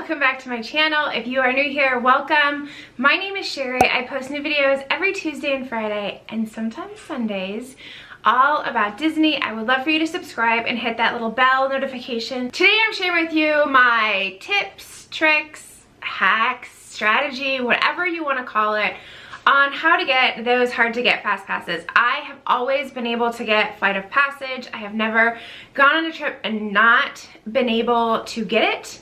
welcome back to my channel. If you are new here, welcome. My name is Cheri. I post new videos every Tuesday and Friday and sometimes Sundays all about Disney. I would love for you to subscribe and hit that little bell notification. Today I'm sharing with you my tips, tricks, hacks, strategy, whatever you want to call it, on how to get those hard to get fast passes. I have always been able to get Flight of Passage. I have never gone on a trip and not been able to get it.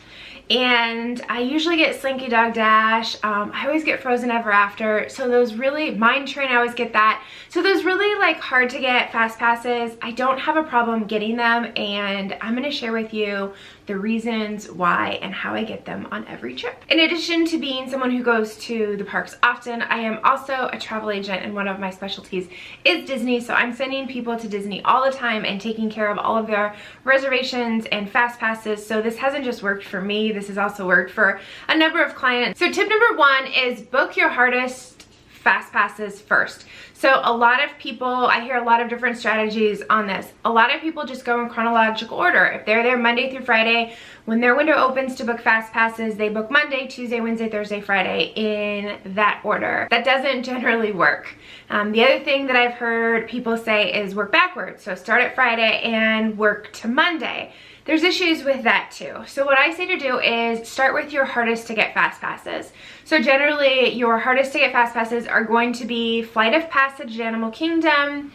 And I usually get Slinky Dog Dash. I always get Frozen Ever After. So those really, Mine Train, I always get that. So those really like hard to get fast passes, I don't have a problem getting them, and I'm gonna share with you the reasons why and how I get them on every trip. In addition to being someone who goes to the parks often, I am also a travel agent, and one of my specialties is Disney. So I'm sending people to Disney all the time and taking care of all of their reservations and fast passes. So this hasn't just worked for me, this has also worked for a number of clients. So tip number one is book your hardest fast passes first. So a lot of people, I hear a lot of different strategies on this. A lot of people just go in chronological order. If they're there Monday through Friday, when their window opens to book fast passes, they book Monday, Tuesday, Wednesday, Thursday, Friday in that order. That doesn't generally work. The other thing that I've heard people say is work backwards. So start at Friday and work to Monday. There's issues with that too. So what I say to do is start with your hardest to get fast passes. So generally your hardest to get fast passes are going to be Flight of Passage at Animal Kingdom,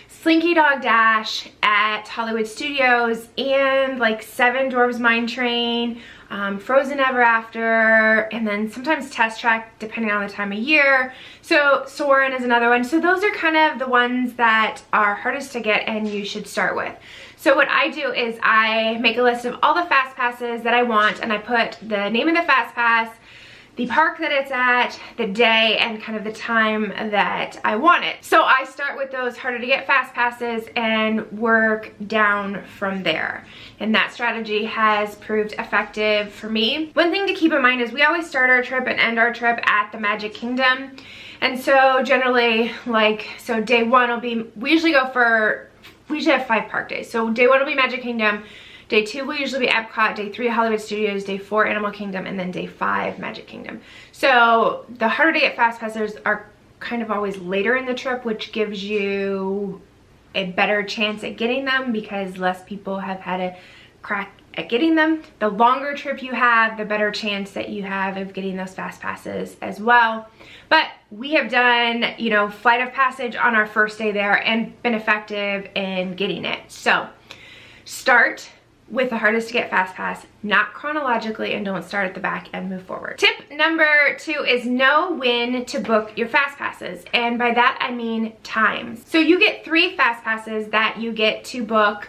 Slinky Dog Dash at Hollywood Studios, and like 7 Dwarfs Mine Train, Frozen Ever After, and then sometimes Test Track depending on the time of year. So Soarin' is another one. So those are kind of the ones that are hardest to get and you should start with. So what I do is I make a list of all the fast passes that I want, and I put the name of the fast pass, the park that it's at, the day, and kind of the time that I want it. So I start with those harder to get fast passes and work down from there. And that strategy has proved effective for me. One thing to keep in mind is we always start our trip and end our trip at the Magic Kingdom. And so generally, so day one will be, we usually have 5 park days. So day 1 will be Magic Kingdom, day 2 will usually be Epcot, day 3 Hollywood Studios, day 4 Animal Kingdom, and then day 5 Magic Kingdom. So the harder to get fast passes are kind of always later in the trip, which gives you a better chance at getting them because less people have had a crack at getting them. The longer trip you have, the better chance that you have of getting those fast passes as well. But we have done, you know, Flight of Passage on our first day there and been effective in getting it. So start with the hardest to get fast pass, not chronologically, and don't start at the back and move forward. Tip number 2 is know when to book your fast passes. And by that, I mean times. So you get 3 fast passes that you get to book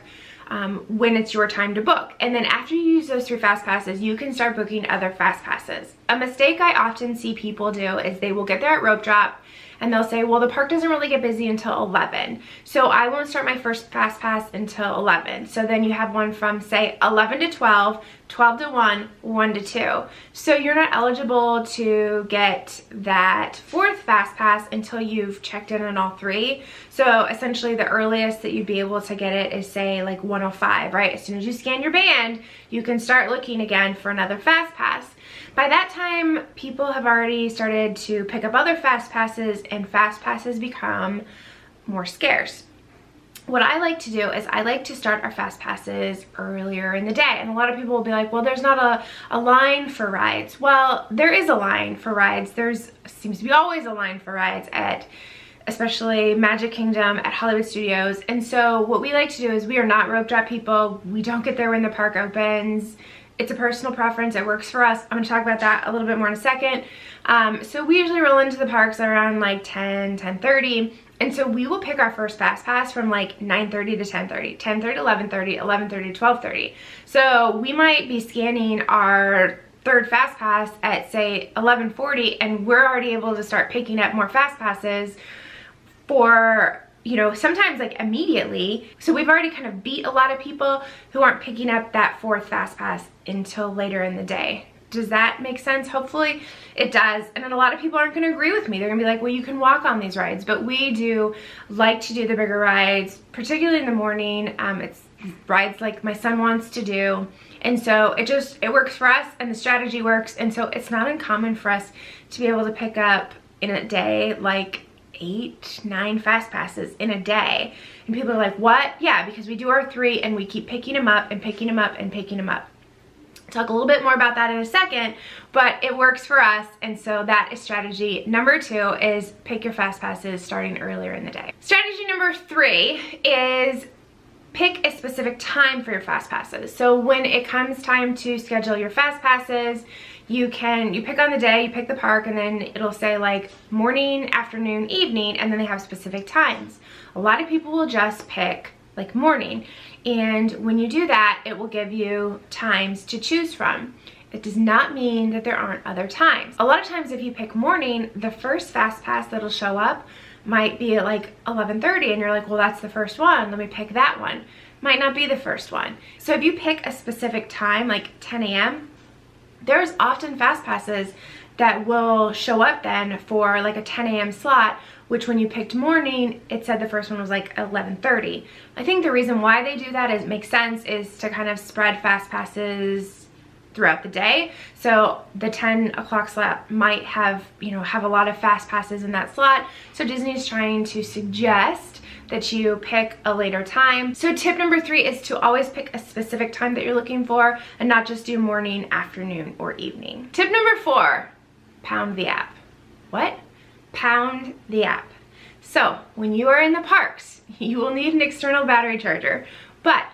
when it's your time to book. And then after you use those 3 fast passes, you can start booking other fast passes. A mistake I often see people do is they will get there at rope drop and they'll say, well, the park doesn't really get busy until 11. So I won't start my first fast pass until 11. So then you have one from say 11 to 12, 12 to 1, 1 to 2. So you're not eligible to get that 4th fast pass until you've checked in on all 3. So essentially the earliest that you'd be able to get it is say like 1:05, right? As soon as you scan your band, you can start looking again for another fast pass. By that time, people have already started to pick up other fast passes, and fast passes become more scarce. What I like to do is I like to start our fast passes earlier in the day. And a lot of people will be like, well, there's not a line for rides. Well, there is a line for rides. Seems to be always a line for rides at especially Magic Kingdom, at Hollywood Studios. And so what we like to do is we are not rope drop people. We don't get there when the park opens. It's a personal preference. It works for us. I'm going to talk about that a little bit more in a second. So we usually roll into the parks around like 10, 10:30. And so we will pick our first fast pass from like 9:30 to 10:30, 10:30 to 11:30, 11:30 to 12:30. So we might be scanning our 3rd fast pass at say 11:40, and we're already able to start picking up more fast passes for, you know, sometimes like immediately. So we've already kind of beat a lot of people who aren't picking up that 4th fast pass until later in the day. Does that make sense? Hopefully it does. And then a lot of people aren't going to agree with me. They're going to be like, well, you can walk on these rides. But we do like to do the bigger rides, particularly in the morning. rides like my son wants to do. And so it works for us, and the strategy works. And so it's not uncommon for us to be able to pick up in a day like 8, 9 fast passes in a day. And people are like, what? Yeah, because we do our 3 and we keep picking them up and picking them up and picking them up. Talk a little bit more about that in a second, but it works for us. And so that is strategy number 2, is pick your fast passes starting earlier in the day. Strategy number 3 is pick a specific time for your fast passes. So when it comes time to schedule your fast passes, you pick on the day, you pick the park, and then it'll say like morning, afternoon, evening, and then they have specific times. A lot of people will just pick like morning, and when you do that, it will give you times to choose from. It does not mean that there aren't other times. A lot of times if you pick morning, the first fast pass that'll show up might be at like 11:30, and you're like, well, that's the first one, let me pick that one. Might not be the first one. So if you pick a specific time, like 10 a.m., there's often fast passes that will show up then for like a 10 a.m. slot, which when you picked morning, it said the first one was like 11:30. I think the reason why they do that, is it makes sense, is to kind of spread fast passes throughout the day. So the 10 o'clock slot might have, have a lot of fast passes in that slot. So Disney's trying to suggest that you pick a later time. So tip number 3 is to always pick a specific time that you're looking for, and not just do morning, afternoon, or evening. Tip number 4, pound the app. What? Pound the app. So when you are in the parks, you will need an external battery charger. But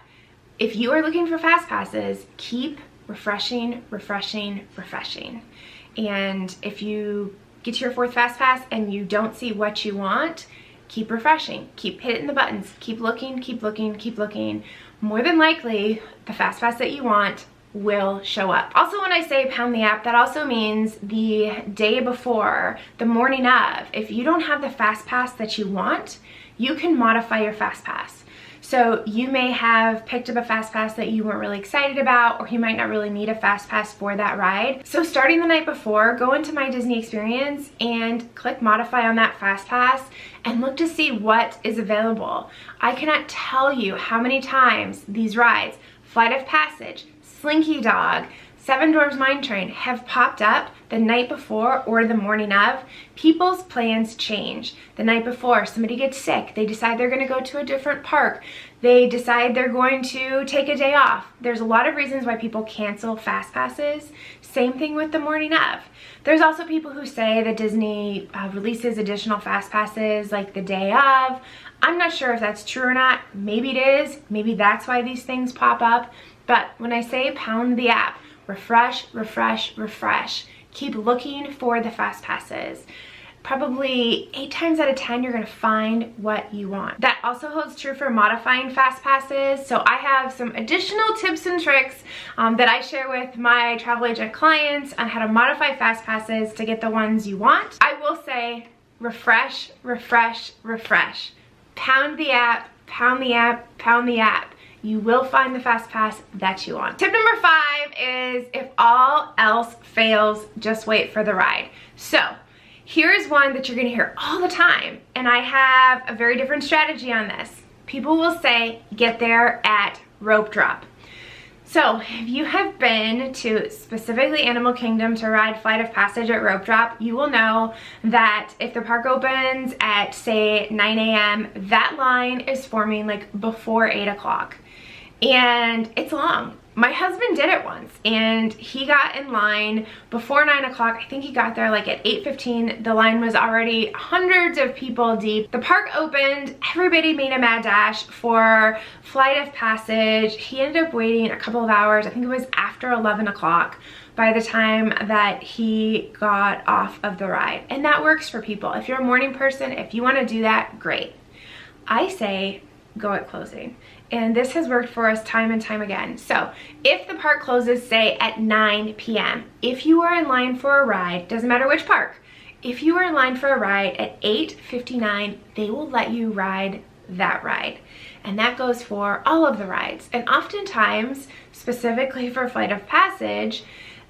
if you are looking for fast passes, keep refreshing, refreshing, refreshing. And if you get to your 4th fast pass and you don't see what you want, keep refreshing, keep hitting the buttons, keep looking, keep looking, keep looking. More than likely, the fast pass that you want will show up. Also, when I say pound the app, that also means the day before, the morning of, if you don't have the fast pass that you want, you can modify your fast pass. So you may have picked up a fast pass that you weren't really excited about, or you might not really need a fast pass for that ride. So starting the night before, go into My Disney Experience and click modify on that fast pass and look to see what is available. I cannot tell you how many times these rides, Flight of Passage, Slinky Dog, Seven Dwarfs Mine Train, have popped up the night before or the morning of. People's plans change. The night before, somebody gets sick. They decide they're going to go to a different park. They decide they're going to take a day off. There's a lot of reasons why people cancel fast passes. Same thing with the morning of. There's also people who say that Disney releases additional fast passes like the day of. I'm not sure if that's true or not. Maybe it is. Maybe that's why these things pop up. But when I say pound the app, refresh, refresh, refresh. Keep looking for the fast passes. Probably 8 times out of 10, you're gonna find what you want. That also holds true for modifying fast passes. So I have some additional tips and tricks that I share with my travel agent clients on how to modify fast passes to get the ones you want. I will say refresh, refresh, refresh. Pound the app, pound the app, pound the app. You will find the fast pass that you want. Tip number 5 is, if all else fails, just wait for the ride. So here's one that you're gonna hear all the time, and I have a very different strategy on this. People will say, get there at rope drop. So if you have been to specifically Animal Kingdom to ride Flight of Passage at rope drop, you will know that if the park opens at, say, 9 a.m., that line is forming like before 8 o'clock. And it's long. My husband did it once, and he got in line before 9 o'clock. I think he got there like at 8:15. The line was already hundreds of people deep. The park opened, everybody made a mad dash for Flight of Passage. He ended up waiting a couple of hours. I think it was after 11 o'clock by the time that he got off of the ride. And that works for people. If you're a morning person, if you want to do that, great. I say go at closing. And this has worked for us time and time again. So if the park closes, say at 9 p.m., if you are in line for a ride, doesn't matter which park, if you are in line for a ride at 8:59, they will let you ride that ride. And that goes for all of the rides. And oftentimes, specifically for Flight of Passage,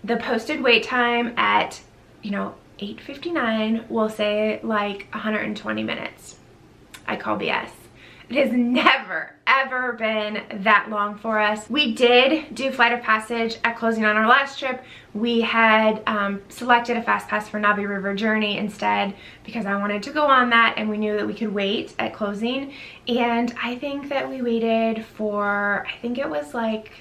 the posted wait time at, 8:59 will say like 120 minutes. I call BS. It is never, ever been that long for us. We did do Flight of Passage at closing on our last trip. We had selected a fast pass for Navi River Journey instead because I wanted to go on that, and we knew that we could wait at closing. And I think that we waited for, I think it was like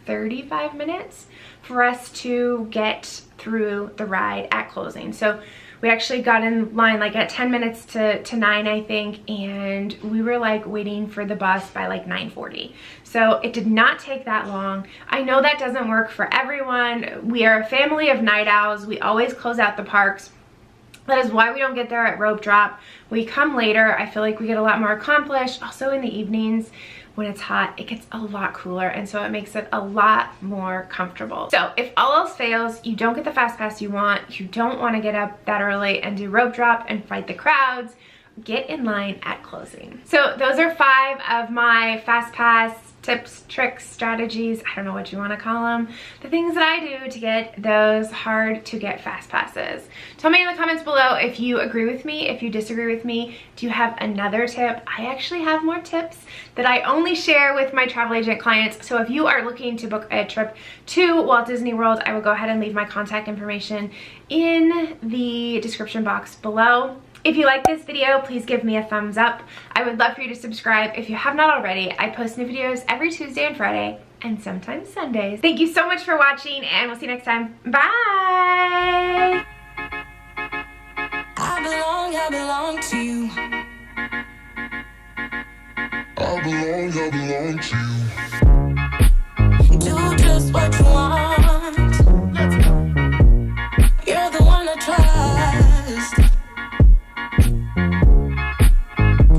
35 minutes for us to get through the ride at closing. So we actually got in line like at 10 minutes to 9, I think, and we were like waiting for the bus by like 9:40. So it did not take that long. I know that doesn't work for everyone. We are a family of night owls. We always close out the parks. That is why we don't get there at rope drop. We come later. I feel like we get a lot more accomplished. Also in the evenings, when it's hot, it gets a lot cooler, and so it makes it a lot more comfortable. So if all else fails, you don't get the fast pass you want, you don't want to get up that early and do rope drop and fight the crowds, get in line at closing. So those are 5 of my fast pass tips, tricks, strategies, I don't know what you want to call them, the things that I do to get those hard to get fast passes. Tell me in the comments below if you agree with me, if you disagree with me. Do you have another tip? I actually have more tips that I only share with my travel agent clients. So if you are looking to book a trip to Walt Disney World, I will go ahead and leave my contact information in the description box below. If you like this video, please give me a thumbs up. I would love for you to subscribe if you have not already. I post new videos every Tuesday and Friday, and sometimes Sundays. Thank you so much for watching, and we'll see you next time. Bye! I belong to you. I belong to you.